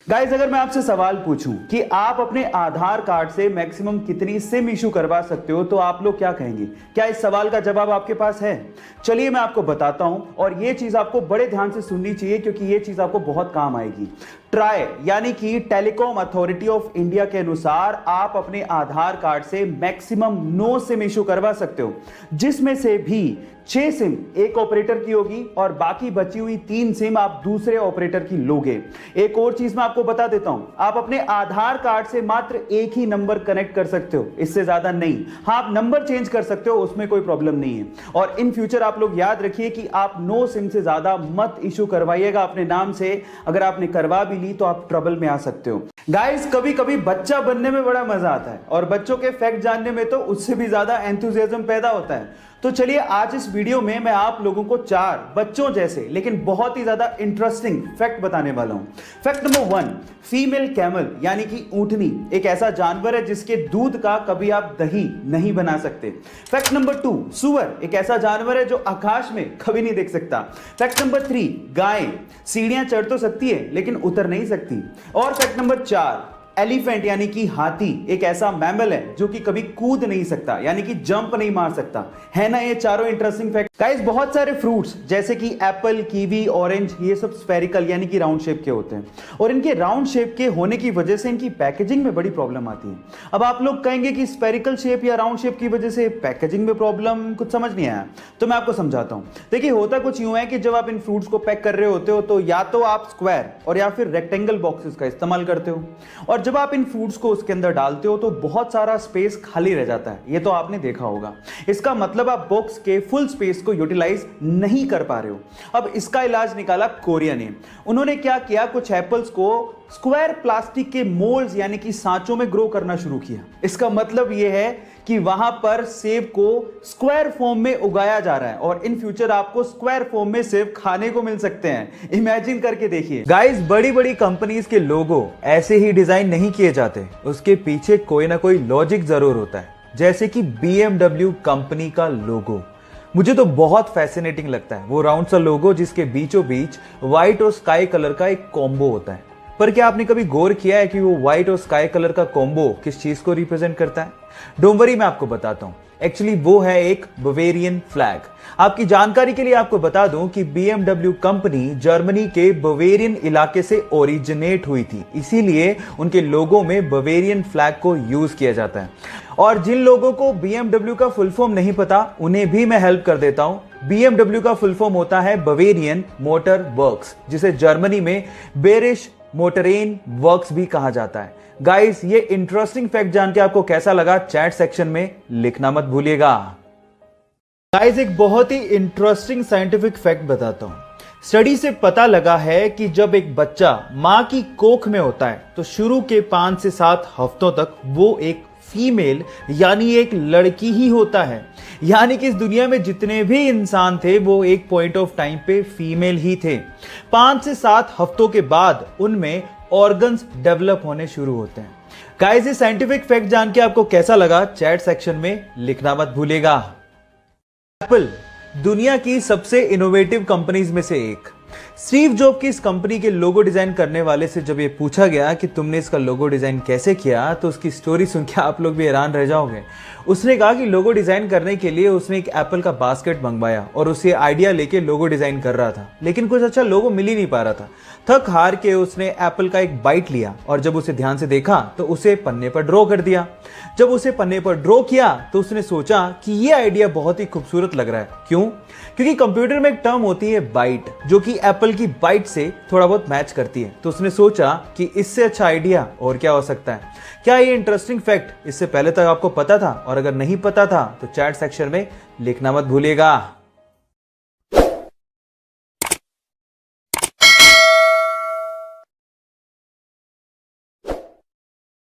Guys, अगर मैं आपसे सवाल पूछूं कि आप अपने आधार कार्ड से मैक्सिमम कितनी सिम इशू करवा सकते हो तो आप लोग क्या कहेंगे? क्या इस सवाल का जवाब आपके पास है? चलिए मैं आपको बताता हूं, और ये चीज आपको बड़े ध्यान से सुननी चाहिए क्योंकि ये चीज आपको बहुत काम आएगी। ट्राई यानी कि टेलीकॉम अथॉरिटी ऑफ इंडिया के अनुसार आप अपने आधार कार्ड से मैक्सिमम 9 सिम इशू करवा सकते हो, जिसमें से भी 6 सिम एक ऑपरेटर की होगी और बाकी बची हुई 3 सिम आप दूसरे ऑपरेटर की लोगे। एक और चीज मैं आपको बता देता हूं, आप अपने आधार कार्ड से मात्र एक ही नंबर कनेक्ट कर सकते हो, इससे ज्यादा नहीं। हाँ, आप नंबर चेंज कर सकते हो, उसमें कोई प्रॉब्लम नहीं है। और इन फ्यूचर आप लोग याद रखिए कि आप 9 सिम से ज्यादा मत इशू करवाइएगा अपने नाम से। अगर आपने करवा भी ली तो आप ट्रबल में आ सकते हो। गाइस, कभी कभी बच्चा बनने में बड़ा मजा आता है और बच्चों के फैक्ट जानने में तो उससे भी ज्यादा एंथुसियाज्म पैदा होता है। तो चलिए आज इस वीडियो में मैं आप लोगों को 4 बच्चों जैसे लेकिन बहुत ही ज्यादा इंटरेस्टिंग फैक्ट बताने वाला हूं। फैक्ट नंबर 1, फीमेल कैमल यानी कि ऊंटनी एक ऐसा जानवर है जिसके दूध का कभी आप दही नहीं बना सकते। फैक्ट नंबर 2, सुअर एक ऐसा जानवर है जो आकाश में कभी नहीं देख सकता। फैक्ट नंबर 3, गाय सीढ़ियां चढ़ तो सकती है लेकिन उतर नहीं सकती। और फैक्ट नंबर 4, एलिफेंट यानी कि हाथी एक ऐसा मैमल है जो कि कभी कूद नहीं सकता, यानी कि जंप नहीं मार सकता। है ना ये चारों इंटरेस्टिंग फैक्ट? गाइस, बहुत सारे फ्रूट्स जैसे कि एप्पल, कीवी, ऑरेंज ये सब स्फेरिकल यानी कि राउंड शेप के होते हैं, और इनके राउंड शेप के होने की वजह से इनकी पैकेजिंग में बड़ी प्रॉब्लम आती है। अब आप लोग कहेंगे कि स्फेरिकल शेप या राउंड शेप की वजह से पैकेजिंग में प्रॉब्लम, कुछ समझ नहीं आया तो मैं आपको समझाता हूं। देखिए, होता कुछ यूं है कि जब आप इन फ्रूट्स को पैक कर रहे होते हो तो या तो आप स्क्वायर और या फिर रेक्टेंगल बॉक्सेस का इस्तेमाल करते हो, और जब आप इन फ्रूट्स को उसके अंदर डालते हो तो बहुत सारा स्पेस खाली रह जाता है। ये तो आपने देखा होगा। इसका मतलब आप बॉक्स के फुल स्पेस को यूटिलाइज नहीं कर पा रहे हो। अब इसका इलाज निकाला कोरिया ने। उन्होंने क्या किया, कुछ एप्पल्स को स्क्वायर प्लास्टिक के मोल्ड्स यानी कि सांचों में ग्रो करना शुरू किया। इसका मतलब यह है कि वहां पर सेब को स्क्वायर फॉर्म में उगाया जा रहा है और इन फ्यूचर आपको स्क्वायर फॉर्म में सेब खाने को मिल सकते हैं। इमेजिन करके देखिए। गाइस, बड़ी बड़ी कंपनीज के लोगो ऐसे ही डिजाइन नहीं किए जाते, उसके पीछे कोई ना कोई लॉजिक जरूर होता है। जैसे कि BMW कंपनी का लोगो मुझे तो बहुत फैसिनेटिंग लगता है। वो राउंड सा लोगो जिसके बीचों बीच व्हाइट और स्काई कलर का एक कॉम्बो होता है। पर क्या आपने कभी गौर किया है कि वो व्हाइट और स्काई कलर का कॉम्बो किस चीज को रिप्रेजेंट करता है? डोंट वरी, मैं आपको बताता हूं। एक्चुअली वो है एक बवेरियन फ्लैग। आपकी जानकारी के लिए आपको बता दूं कि BMW कंपनी जर्मनी के बवेरियन इलाके से ओरिजिनेट हुई थी, इसीलिए उनके लोगों में बवेरियन फ्लैग को यूज किया जाता है। और जिन लोगों को BMW का फुल फॉर्म नहीं पता उन्हें भी मैं हेल्प कर देता हूं। BMW का फुल फॉर्म होता है बवेरियन मोटर वर्क्स, जिसे जर्मनी में बेरिश मोटरेन वर्क्स भी कहा जाता है। गाइस, ये इंटरेस्टिंग फैक्ट जान के आपको कैसा लगा चैट सेक्शन में लिखना मत भूलिएगा। गाइस, एक बहुत ही इंटरेस्टिंग साइंटिफिक फैक्ट बताता हूं। स्टडी से पता लगा है कि जब एक बच्चा मां की कोख में होता है तो शुरू के 5 से 7 हफ्तों तक वो एक फीमेल यानी एक लड़की ही होता है। यानी कि इस दुनिया में जितने भी इंसान थे वो एक पॉइंट ऑफ टाइम पे फीमेल ही थे। 5 से 7 हफ्तों के बाद उनमें ऑर्गन्स डेवलप होने शुरू होते हैं। गाइस, ये साइंटिफिक फैक्ट जान के आपको कैसा लगा चैट सेक्शन में लिखना मत भूलिएगा। एप्पल दुनिया की सबसे इनोवेटिव कंपनीज में से एक। स्टीव जॉब की इस कंपनी के लोगो डिजाइन करने वाले से जब ये पूछा गया कि तुमने इसका लोगो डिजाइन कैसे किया तो उसकी स्टोरी सुन के आप लोग भी हैरान रह जाओगे। उसने कहा कि लोगो डिजाइन करने के लिए उसने एक एप्पल का बास्केट मंगवाया और उसे आइडिया लेके लोगो डिजाइन कर रहा था, लेकिन कुछ अच्छा लोगो मिल ही नहीं पा रहा था। थक हार के उसने एप्पल का एक बाइट लिया और जब उसे ध्यान से देखा तो उसे पन्ने पर ड्रॉ कर दिया। जब उसे पन्ने पर ड्रॉ किया तो उसने सोचा कि यह आइडिया बहुत ही खूबसूरत लग रहा है। क्यों? क्योंकि कंप्यूटर में एक टर्म होती है बाइट, जो कि एप्पल की बाइट से थोड़ा बहुत मैच करती है। तो उसने सोचा कि इससे अच्छा आइडिया और क्या हो सकता है। क्या ये इंटरेस्टिंग फैक्ट इससे पहले तक आपको पता था? और अगर नहीं पता था तो चैट सेक्शन में लिखना मत भूलिएगा।